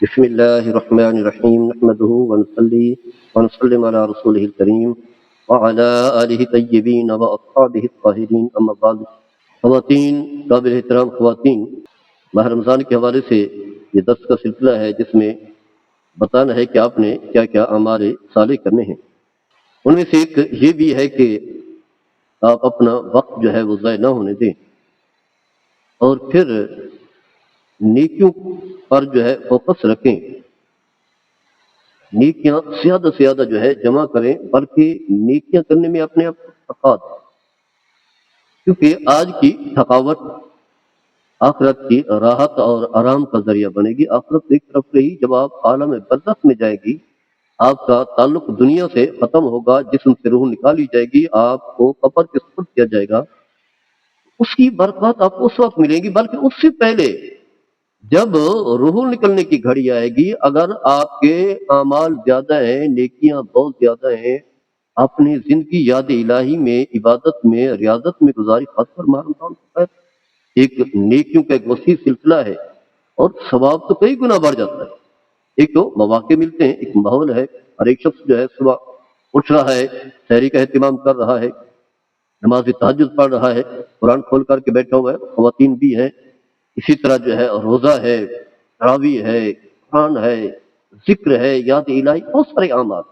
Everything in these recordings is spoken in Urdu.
بسم الله الرحمن الرحيم نحمده ونصلي ونسلم على رسوله الكريم وعلى آله الطيبين وأصحابه الطاهرين اما بعد۔ خواتین، قابل احترام خواتین، ماہ رمضان کے حوالے سے یہ درس کا سلسلہ ہے جس میں بتانا ہے کہ آپ نے کیا کیا اعمال صالح کرنے ہیں۔ ان میں سے ایک یہ بھی ہے کہ آپ اپنا وقت جو ہے وہ ضائع نہ ہونے دیں، اور پھر نیکیوں پر جو ہے فوکس رکھیں، نیکیاں زیادہ سے زیادہ جو ہے جمع کریں، بلکہ نیکیاں کرنے میں اپنے آپ کو تھکا دیں، کیونکہ آج کی تھکاوٹ آخرت کی راحت اور آرام کا ذریعہ بنے گی۔ آخرت ایک طرف رہی، جب آپ عالم برزخ میں جائیں گی، آپ کا تعلق دنیا سے ختم ہوگا، جسم سے روح نکالی جائے گی، آپ کو قبر کے سپرد کیا جائے گا، اس کی برکات آپ کو اس وقت ملیں گی، بلکہ اس سے پہلے جب روح نکلنے کی گھڑی آئے گی، اگر آپ کے اعمال زیادہ ہیں، نیکیاں بہت زیادہ ہیں، اپنی زندگی یاد الہی میں، عبادت میں، ریاضت میں گزاری، خاص پر ماہ رمضان کا ایک نیکیوں کا ایک وسیع سلسلہ ہے، اور ثواب تو کئی گنا بڑھ جاتا ہے۔ ایک تو مواقع ملتے ہیں، ایک ماحول ہے، ہر ایک شخص جو ہے صبح اٹھ رہا ہے، سحری کا اہتمام کر رہا ہے، نماز تہجد پڑھ رہا ہے، قرآن کھول کر کے بیٹھا ہوا ہے، خواتین بھی ہیں، اسی طرح جو ہے روزہ ہے، تراویح ہے، قرآن ہے، ذکر ہے، یاد الہی، بہت سارے اعمال،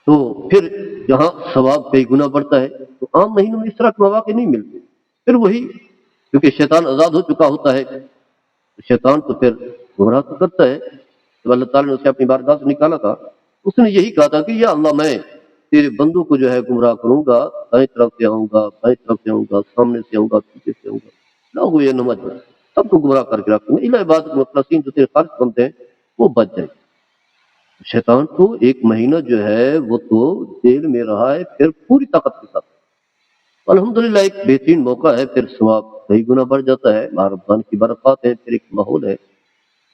تو پھر جہاں ثواب کئی گنا بڑھتا ہے، تو عام مہینوں میں اس طرح کے مواقع نہیں ملتے۔ پھر وہی، کیونکہ شیطان آزاد ہو چکا ہوتا ہے، شیطان تو پھر گمراہ تو کرتا ہے۔ جب اللہ تعالیٰ نے اسے اپنی بارگاہ سے نکالا تھا، اس نے یہی کہا تھا کہ یا اللہ، میں تیرے بندوں کو جو ہے گمراہ کروں گا، دائیں طرف سے آؤں گا، بائیں طرف سے آؤں گا، سامنے سے آؤں گا، پیچھے سے آؤں گا، لوگوں یہ نماز سب کو گمراہ کر کے رکھوں گا، الہ عبادت مخلصین جو تیرے خالص بنتے ہیں وہ بچ جائیں۔ شیطان تو ایک مہینہ جو ہے وہ تو جیل میں رہا ہے، پھر پوری طاقت کے ساتھ الحمدللہ ایک بہترین موقع ہے، پھر ثواب کئی گنا بڑھ جاتا ہے، ماہ رمضان کی برکات ہے، پھر ایک ماحول ہے۔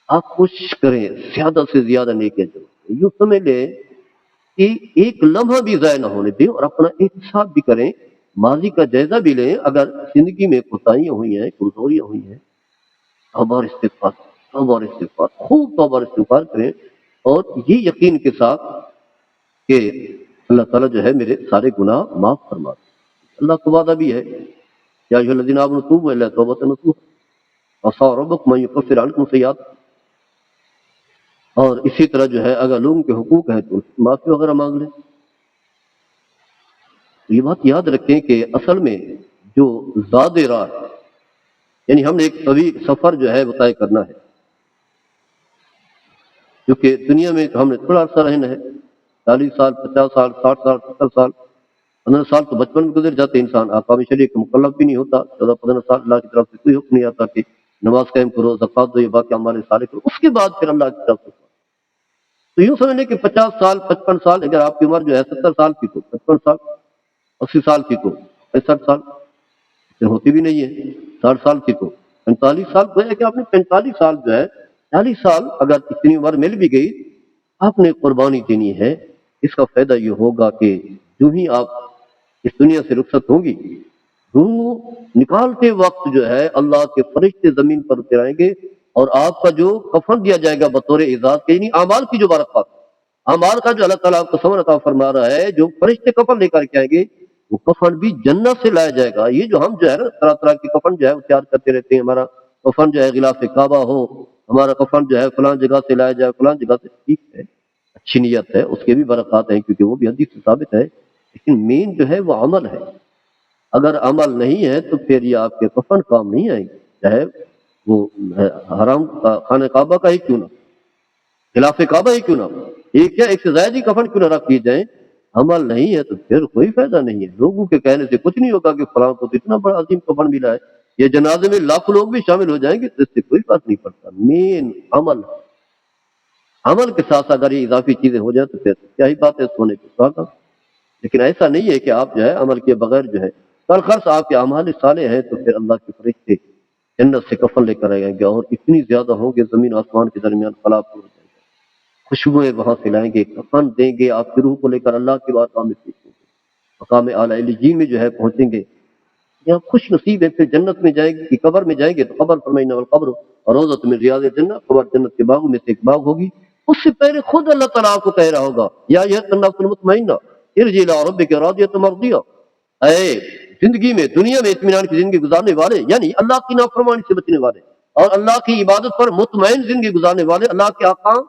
آپ کوشش کریں زیادہ سے زیادہ نیکیاں جمع کریں، یوں سمجھ لیں کہ ایک لمحہ بھی ضائع نہ ہونے دیں، اور اپنا احتساب بھی کریں، ماضی کا جائزہ بھی لیں، اگر زندگی میں کوتاہیاں ہوئی ہیں، کمزوریاں ہوئی ہیں، توبہ اور استغفار، توبہ اور استغفار، خوب توبہ اور استغفار کریں، اور یہ یقین کے ساتھ کہ اللہ تعالیٰ جو ہے میرے سارے گناہ معاف فرما دے۔ اللہ کا وعدہ بھی ہے، یا ایھا الذین آمنوا توبوا الی اللہ توبۃ نصوحا عسیٰ ربکم ان یکفر عنکم سیئاتکم، اور اسی طرح جو ہے اگر لوگوں کے حقوق ہیں تو معافی وغیرہ مانگ لیں۔ یہ بات یاد رکھیں کہ اصل میں جو زاد راہ، یعنی ہم نے ایک طویل سفر جو ہے وہ طے کرنا ہے، کیونکہ دنیا میں ہم نے تھوڑا عرصہ رہنا ہے، 40 سال، 50 سال، 60 سال، 70 سال، 15 سال تو بچپن میں گزر جاتے، انسان احکام شریعت کا مکلف بھی نہیں ہوتا، 14-15 سال اللہ کی طرف سے کوئی حکم نہیں آتا کہ نماز قائم کرو، زکوٰۃ دو، یہ باقی اعمال صالح کرو، اس کے بعد پھر اللہ کی طرف سے۔ تو یوں سمجھ لیں کہ 50 سال، 55 سال، اگر آپ کی عمر جو ہے 70 سال کی تو 55 سال، 80 سال کی تو 65 سال، پھر ہوتی بھی نہیں ہے، 60 سال کی تو 45 سال، گویا کہ آپ نے 45 سال جو ہے، 40 سال اگر اتنی عمر مل بھی گئی، آپ نے قربانی دینی ہے۔ اس کا فائدہ یہ ہوگا کہ جو ہی آپ اس دنیا سے رخصت ہوں گی، روح نکالتے وقت جو ہے اللہ کے فرشتے زمین پر اتر آئیں گے، اور آپ کا جو کفن دیا جائے گا بطور اعزاز کے، یعنی اعمال کی جو برکات، اعمال کا جو اللہ تعالیٰ آپ کو ثمر عطا فرما رہا ہے، جو فرشتے کفن لے کر کے آئیں گے، وہ کفن بھی جنت سے لایا جائے گا۔ یہ جو ہم جو ہے نا طرح طرح کے کفن جو ہے وہ تیار کرتے رہتے ہیں، ہمارا کفن جو ہے غلاف کعبہ ہو، ہمارا کفن جو ہے فلاں جگہ سے لایا جائے، فلاں جگہ سے، ٹھیک ہے، اچھی نیت ہے، اس کے بھی برکات ہیں، کیونکہ وہ بھی حدیث سے ثابت ہے، لیکن مین جو ہے وہ عمل ہے۔ اگر عمل نہیں ہے تو پھر یہ آپ کے کفن کام نہیں آئیں گے، چاہے وہ حرام خانہ کعبہ کا ہی کیوں نہ، خلاف کعبہ ہی کیوں نہ، ایک یا ایک سے زائد ہی کفن کیوں نہ رکھ دیے جائیں، عمل نہیں ہے تو پھر کوئی فائدہ نہیں ہے۔ لوگوں کے کہنے سے کچھ نہیں ہوگا کہ فلاں کو تو اتنا بڑا عظیم کفن ملا ہے، یہ جنازے میں لاکھوں لوگ بھی شامل ہو جائیں گے تو اس سے کوئی فرق نہیں پڑتا۔ مین عمل، عمل کے ساتھ اگر یہ اضافی چیزیں ہو جائیں تو پھر کیا ہی بات ہے سونے کے ساتھ۔ لیکن ایسا نہیں ہے کہ آپ جو ہے عمل کے بغیر جو ہے خرچ آپ کے اعمال صالح ہیں تو پھر اللہ کے فرشتے جنت سے کفن لے کر آئیں گے، اور اتنی زیادہ ہوں گے زمین آسمان کے درمیان خلا پور ہو جائے گا، خوشبوئیں وہاں سے لائیں گے، کفن دیں گے، آپ کی روح کو لے کر اللہ کے بارگاہ میں پیش ہوں گے، مقام اعلیٰ علیین میں جو ہے پہنچیں گے، یہاں خوش نصیب ہے، پھر جنت میں جائیں گے، قبر میں جائیں گے تو قبر فرمائنا والقبر اور روزۃ من ریاض الجنہ، قبر جنت کے باغوں میں سے ایک باغ ہوگی، اس سے پہلے خود اللہ تعالیٰ آپ کو کہہ رہا ہوگا یا ایھا النفس المطمئنہ ارجعی الی ربک راضیۃ مرضیہ، اے زندگی میں دنیا میں اطمینان کی زندگی گزارنے والے، یعنی اللہ کی نافرمانی سے بچنے والے اور اللہ کی عبادت پر مطمئن زندگی گزارنے والے، اللہ کے احکام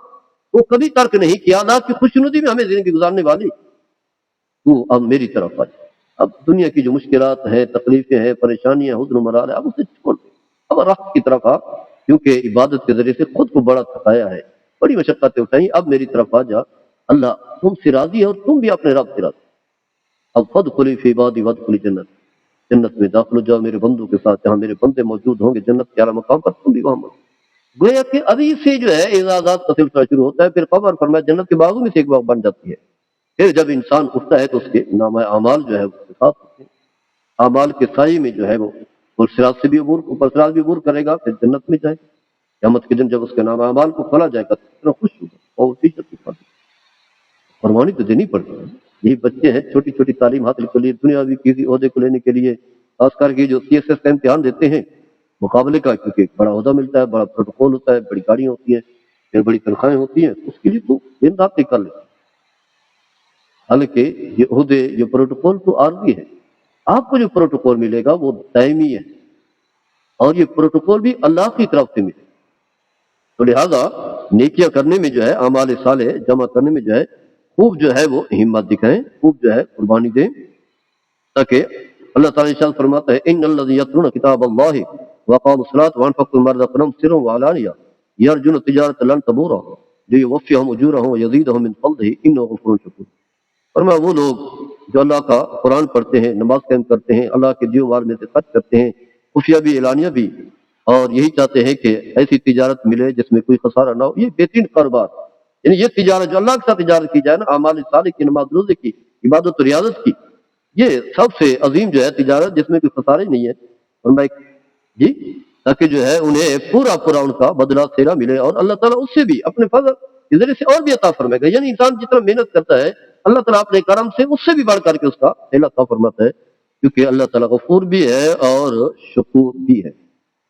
کو کبھی ترک نہیں کیا، اللہ کی خوشنودی میں ہمیں زندگی گزارنے والے، تو اب میری طرف آ جا۔ اب دنیا کی جو مشکلات ہیں، تکلیفیں ہیں، پریشانیاں، حزن و مرار ہے، اب اسے چھوڑ دے، اب راحت کی طرف آ، کیونکہ عبادت کے ذریعے سے خود کو بڑا تھکایا ہے، بڑی مشقتیں اٹھائیں، اب میری طرف آ جا، اللہ تم سے راضی ہے اور تم بھی اپنے رب سے راضی۔ اب فادخلی فی عبادی وادخلی جنت، جنت میں داخل ہو جاؤ میرے بندوں کے ساتھ، جہاں میرے بندے موجود ہوں گے جنت کے اعلیٰ مقام پر، تم بھی وہاں موجود۔ گویا کہ ابھی سے جو ہے اعزازات کا سلسلہ شروع ہوتا ہے، پھر قبر فرمایا جنت کے باغوں میں سے ایک باغ بن جاتی ہے، پھر جب انسان اٹھتا ہے تو اس کے نامہ اعمال جو ہے اس کے ساتھ ہوتے ہیں، اعمال کے سائے میں جو ہے وہ صراط سے بھی عبور، اوپر صراط بھی عبور کرے گا، پھر جنت میں جائے گا۔ قیامت کے دن جب اس کے نامہ اعمال کو کھولا جائے گا تو اتنا خوش ہوگا اور اسی شخص کے پاس قربانی تو دینی پڑتی ہے۔ یہ بچے ہیں چھوٹی چھوٹی تعلیم حاصل کے لیے، دنیاوی کسی عہدے کو لینے کے لیے، خاص کر کے جو CSS کا امتحان دیتے ہیں مقابلے کا، کیونکہ ایک بڑا عہدہ ملتا ہے، بڑا پروٹوکول ہوتا ہے، بڑی گاڑیاں ہوتی ہیں، پھر بڑی تنخواہیں ہوتی ہیں، اس کے لیے تو دن رات کر لیتے ہیں۔ حالانکہ یہ عہدے، یہ پروٹوکول تو عارضی ہے، آپ کو جو پروٹوکول ملے گا وہ دائمی ہے، اور یہ پروٹوکول بھی اللہ کی طرف سے ملے، تو لہذا نیکیاں کرنے میں جو ہے، اعمال صالح جمع کرنے میں جو ہے خوب جو ہے وہ ہمت دکھائیں، خوب جو ہے قربانی دیں، تاکہ اللہ تعالیٰ ارشاد فرماتا ہے ان الذین یتلون کتاب اللہ وقاموا الصلاۃ وانفقوا مما رزقناہم سرا وعلانیہ یرجون تجارۃ لن تبور لیوفیہم اجورہم ویزیدہم من فضلہ انہ غفور شکور۔ فرمایا وہ لوگ جو اللہ کا قرآن پڑھتے ہیں، نماز قائم کرتے ہیں، اللہ کے دیو مال میں سے خرچ کرتے ہیں، خفیہ بھی اعلانیہ بھی، اور یہی چاہتے ہیں کہ ایسی تجارت ملے جس میں کوئی خسارہ نہ ہو، یہ بہترین کاروبار، یعنی یہ تجارت جو اللہ کے ساتھ تجارت کی جائے نا، اعمال صالح کی، نماز روزے کی، عبادت و ریاضت کی، یہ سب سے عظیم جو ہے تجارت جس میں کوئی خسارہ ہی نہیں ہے، فرمایا جی، تاکہ جو ہے انہیں پورا پورا ان کا بدلہ سیرا ملے، اور اللہ تعالیٰ اس سے بھی اپنے فضل کے ذریعے سے اور بھی عطا فرمائے گا، یعنی انسان جتنا محنت کرتا ہے اللہ تعالیٰ اپنے کرم سے اس سے بھی بڑھ کر کے اس کا صلہ عطا فرماتا ہے، کیونکہ اللہ تعالیٰ غفور بھی ہے اور شکور بھی ہے۔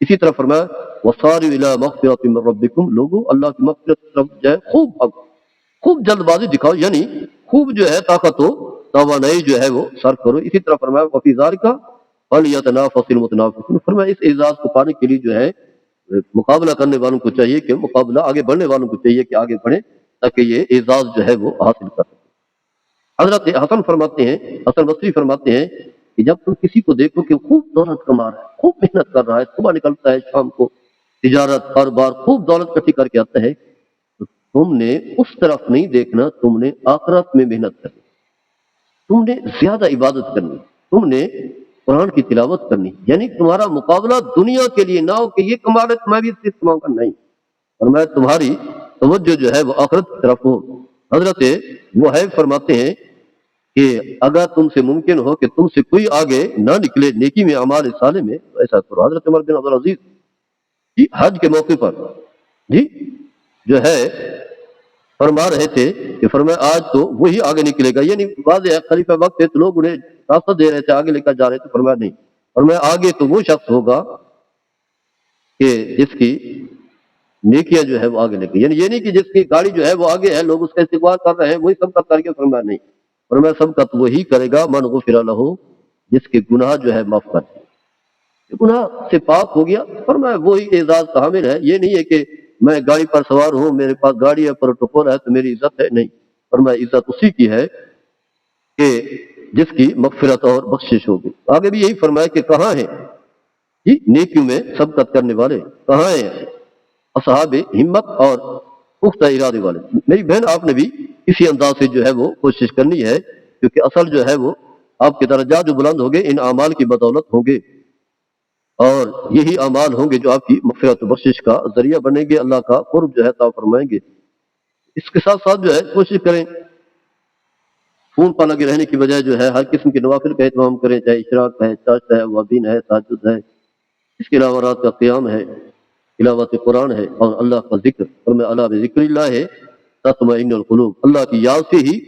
اسی طرح فرمایا وَصَارِعُوا إِلَىٰ مَغْفِرَةٍ مِّن رَّبِّكُمْ، لوگوں اللہ کی مغفرت کی طرف جو ہے خوب جلد بازی دکھاؤ، یعنی خوب جو ہے طاقت و توانائی جو ہے وہ صرف کرو۔ اسی طرح فرمایا وَفِي ذَٰلِكَ فَلْيَتَنَافَسِ الْمُتَنَافِسُونَ، فرمایا اس اعزاز کو پانے کے لیے جو ہے مقابلہ کرنے والوں کو چاہیے کہ مقابلہ، آگے بڑھنے والوں کو چاہیے کہ آگے بڑھیں، تاکہ یہ اعزاز جو ہے وہ حاصل کر سکیں۔ حضرت حسن فرماتے ہیں، حسن بصری فرماتے ہیں کہ جب تم کسی کو دیکھو کہ خوب دولت کما رہا ہے، خوب محنت کر رہا ہے، صبح نکلتا ہے شام کو تجارت کاروبار، خوب دولت اکٹھی کر کے آتا ہے، تو تم نے اس طرف نہیں دیکھنا، تم نے آخرت میں محنت کرنی، تم نے زیادہ عبادت کرنی، تم نے قرآن کی تلاوت کرنی، یعنی تمہارا مقابلہ دنیا کے لیے نہ ہو کہ یہ کما رہے میں بھی اس سے کماؤں گا، نہیں، اور میں تمہاری توجہ جو ہے وہ آخرت کی طرف ہو۔ حضرت وہیب فرماتے ہیں کہ اگر تم سے ممکن ہو کہ تم سے کوئی آگے نہ نکلے نیکی میں، اعمال صالح میں، تو ایسا کرو۔ حضرت عمر بن عبدالعزیز جی حج کے موقع پر جی جو ہے فرما رہے تھے کہ فرمایا آج تو وہی آگے نکلے گا، یعنی واضح خلیفہ وقت ہے تو لوگ انہیں راستہ دے رہے تھے، آگے لے کر جا رہے تھے، فرمایا نہیں، فرمایا آگے تو وہ شخص ہوگا کہ جس کی نیکیاں جو ہے وہ آگے لے گئی، یعنی یہ نہیں کہ جس کی گاڑی جو ہے وہ آگے ہے، لوگ اس کا استقبال کر رہے ہیں، وہی سب کا کر کے، فرمایا نہیں، فرمایا سب کا تو وہی کرے گا من غفر لہ، جس کے گناہ جو ہے معاف کر دیں، گناہ سے پاک ہو گیا، فرمایا وہی اعزاز کا حامل ہے۔ یہ نہیں ہے کہ میں گاڑی پر سوار ہوں، میرے پاس گاڑی ہے، پروٹوکول ہے تو میری عزت ہے، نہیں، فرمایا عزت اسی کی ہے کہ جس کی مغفرت اور بخشش ہوگی۔ آگے بھی یہی فرمایا کہ کہاں ہیں جی نیکیوں میں سبقت کرنے والے، کہاں ہیں اصحاب ہمت اور پختہ ارادے والے۔ میری بہن آپ نے بھی اسی انداز سے جو ہے وہ کوشش کرنی ہے، کیونکہ اصل جو ہے وہ آپ کے درجات جو بلند ہوں گے ان اعمال کی بدولت ہوں گے، اور یہی اعمال ہوں گے جو آپ کی مغفرت و بخشش کا ذریعہ بنیں گے، اللہ کا قرب جو ہے عطا فرمائیں گے۔ اس کے ساتھ ساتھ جو ہے کوشش کریں فون پر لگے رہنے کی بجائے جو ہے ہر قسم کے نوافل کا اہتمام کریں، چاہے اشراق ہے، چاشت ہے، وابین ہے، تہجد ہے، اس کے علاوہ رات کا قیام ہے، تلاوت قرآن ہے، اور اللہ کا ذکر، اور میں اللہ بذکر اللہ ہے تطمئن القلوب، اللہ کی یاد سے ہی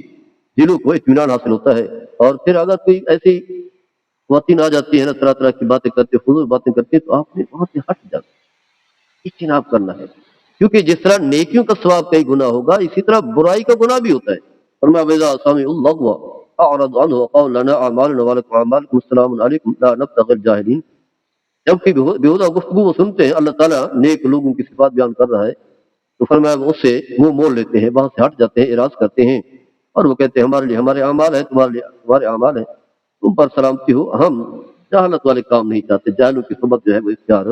دلوں کو اطمینان حاصل ہوتا ہے۔ اور پھر اگر کوئی ایسی خواتین آ جاتی ہے نا طرح طرح کی باتیں کرتے، فضول باتیں کرتے، تو آپ نے وہاں سے ہٹ جاتے، اجتناب کرنا ہے، کیونکہ جس طرح نیکیوں کا ثواب کئی گنا ہوگا، اسی طرح برائی کا گناہ بھی ہوتا ہے۔ فرمایا وَإِذَا سَمِعُوا اللَّغْوَ أَعْرَضُوا عَنْهُ وَقَالُوا لَنَا أَعْمَالُنَا وَلَكُمْ أَعْمَالُكُمْ السَّلَامُ عَلَيْكُمْ لَا نَبْتَغِي الْجَاهِلِينَ۔ جبکہ بیہودہ گفتگو وہ سنتے ہیں، اللہ تعالیٰ نیک لوگوں کی صفات بیان کر رہا ہے، تو فرمایا وہ اس سے منہ موڑ لیتے ہیں، وہاں سے ہٹ جاتے ہیں، اعراض کرتے ہیں، اور وہ کہتے ہیں ہمارے لیے ہمارے اعمال ہیں، تمہارے لیے تمہارے اعمال ہیں، تم پر سلامتی ہو، ہم جہالت والے کام نہیں چاہتے، جاہلوں کی صحبت جو ہے وہ اختیار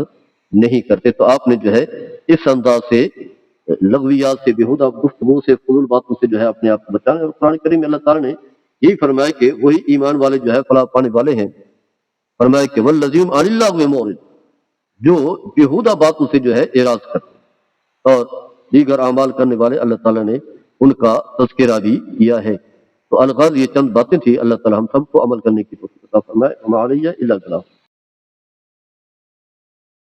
نہیں کرتے۔ تو آپ نے جو ہے اس انداز سے لغویات سے، بیہودہ گفتگو سے، فضول باتوں سے جو ہے اپنے آپ کو بچانا ہے۔ اور قرآن کریم میں اللہ تعالیٰ نے یہی فرمایا کہ وہی ایمان والے جو ہے فلاح پانے والے ہیں۔ فرمایا کہ والذین عن اللغو معرض، جو بیہودہ باتوں سے جو ہے اعراض کرتے، اور دیگر اعمال کرنے والے اللہ تعالیٰ نے ان کا تذکرہ بھی کیا ہے۔ تو الغرض یہ چند باتیں تھی، اللہ تعالیٰ ہم سب کو عمل کرنے کی توفیق عطا فرمائے۔ وما علیہ الا البلاغ۔